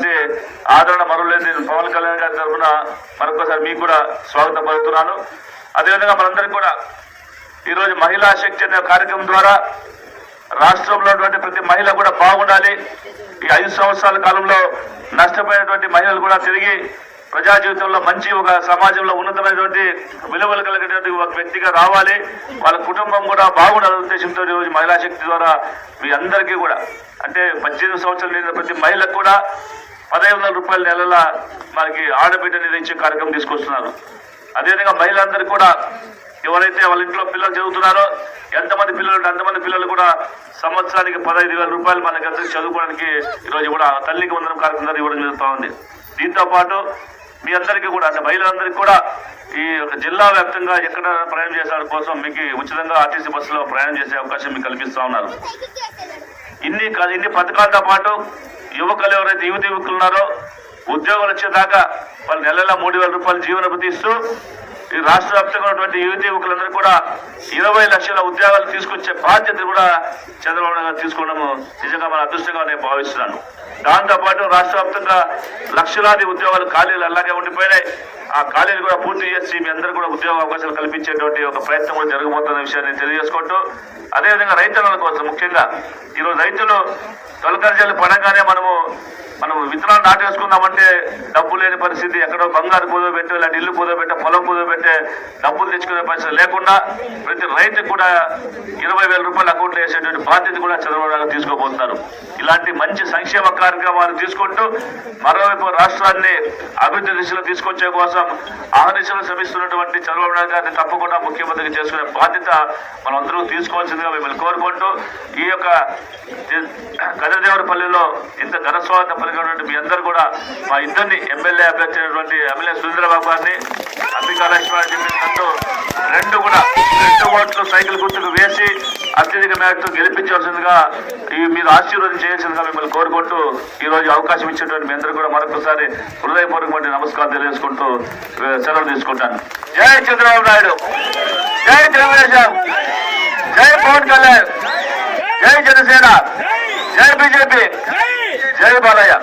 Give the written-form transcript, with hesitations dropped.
అంటే ఆదరణ మరవలేదు. నేను పవన్ కళ్యాణ్ గారి తరఫున మరొకసారి మీకు కూడా స్వాగతం పలుకుతున్నాను. అదేవిధంగా మనందరికీ కూడా ఈరోజు మహిళా శక్తి అనే కార్యక్రమం ద్వారా రాష్ట్రంలో ఉన్నటువంటి ప్రతి మహిళ కూడా బాగుండాలి. ఈ 5 సంవత్సరాల కాలంలో నష్టపోయినటువంటి మహిళలు కూడా తిరిగి ప్రజా జీవితంలో మంచి ఒక సమాజంలో ఉన్నతమైనటువంటి విలువలు కలిగినటువంటి ఒక వ్యక్తిగా రావాలి, వాళ్ళ కుటుంబం కూడా బాగుండాలనే ఉద్దేశంతో ఈరోజు మహిళా శక్తి ద్వారా మీ అందరికీ కూడా అంటే 18 సంవత్సరాలు నిండిన ప్రతి మహిళకు కూడా 1500 రూపాయల నెలల మనకి ఆడబిడ్డ నిధి ఇచ్చే కార్యక్రమం తీసుకొస్తున్నారు. అదేవిధంగా మహిళలందరికీ కూడా ఎవరైతే వాళ్ళ ఇంట్లో పిల్లలు చదువుతున్నారో ఎంతమంది పిల్లలు ఉంటే అంతమంది పిల్లలు కూడా సంవత్సరానికి 15,000 రూపాయలు మనకి అందరికి చదువుకోవడానికి ఈరోజు కూడా తల్లికి వందనం కార్యక్రమం ఇవ్వడం జరుగుతూ ఉంది. దీంతో పాటు మీ అందరికీ కూడా అంటే మహిళలందరికీ కూడా ఈ జిల్లా వ్యాప్తంగా ఎక్కడ ప్రయాణం చేసే కోసం మీకు ఉచితంగా ఆర్టీసీ బస్సులో ప్రయాణం చేసే అవకాశం మీకు కల్పిస్తూ ఉన్నారు. ఇన్ని పథకాలతో పాటు యువకులు ఎవరైతే యువకులు ఉన్నారో ఉద్యోగాలు వచ్చేదాకా వాళ్ళు నెలల 3,000 రూపాయలు జీవన భృతి ఇస్తూ ఈ రాష్ట్ర వ్యాప్తంగా ఉన్నటువంటి యువకులందరూ కూడా 20 లక్షల ఉద్యోగాలు తీసుకొచ్చే బాధ్యత కూడా చంద్రబాబు నాయుడు గారు తీసుకోవడము నిజంగా మన అదృష్టంగా నేను భావిస్తున్నాను. దాంతోపాటు రాష్ట్ర వ్యాప్తంగా లక్షలాది ఉద్యోగాలు ఖాళీలు అలాగే ఉండిపోయినాయి. ఆ ఖాళీలు కూడా పూర్తి చేసి మీ అందరూ కూడా ఉద్యోగ అవకాశాలు కల్పించేటువంటి ఒక ప్రయత్నం కూడా జరగబోతున్న విషయాన్ని తెలియజేసుకుంటూ అదేవిధంగా రైతుల కోసం ముఖ్యంగా ఈరోజు రైతులు తొలకరిజలు పడంగానే మనం విత్తనాలు నాటేసుకుందామంటే డబ్బు లేని పరిస్థితి, ఎక్కడో బంగారు కుదవబెట్టే ఇలాంటి ఇల్లు కుదవబెట్టే పొలం కుదవబెట్టే డబ్బులు తెచ్చుకునే పరిస్థితి లేకుండా ప్రతి రైతుకు కూడా 20,000 రూపాయలు అకౌంట్లో వేసేటువంటి బాధ్యత కూడా చంద్రబాబు నాయుడు తీసుకోబోతున్నారు. ఇలాంటి మంచి సంక్షేమ కార్యక్రమాలు తీసుకుంటూ మరోవైపు రాష్ట్రాన్ని అభివృద్ధి దిశలో తీసుకొచ్చే కోసం ఆహర్నిశలు శ్రమిస్తున్నటువంటి చంద్రబాబు నాయుడు గారిని తప్పకుండా ముఖ్యమంత్రికి చేసుకునే బాధ్యత మనందరూ తీసుకోవాల్సిందిగా మిమ్మల్ని కోరుకుంటూ ఈ యొక్క గజదేవరపల్లిలో ఇంత ఘనస్వాగతం పలికినటువంటి మీ అందరూ కూడా మా ఇద్దరిని ఎమ్మెల్యే అభ్యర్థి అయినటువంటి ఎమ్మెల్యే సురేంద్రబాబు గారిని అంబికా లక్ష్మణ చెప్పినట్టు 2 ఓట్లు సైకిల్ గుర్తుకు వేసి అత్యధిక మేరతో గెలిపించాల్సిందిగా మీరు ఆశీర్వాదం చేయాల్సిందిగా మిమ్మల్ని కోరుకుంటూ ఈ రోజు అవకాశం ఇచ్చినటువంటి మీ అందరూ కూడా మరొకసారి హృదయపూర్వకమైన నమస్కారం తెలియజేసుకుంటూ సెలవు తీసుకుంటాను. జై చంద్రబాబు నాయుడు, జై తెలుగుదేశం, జై పవన్ కళ్యాణ్, జై జనసేన, జై బీజేపీ, జై బాలయ్య.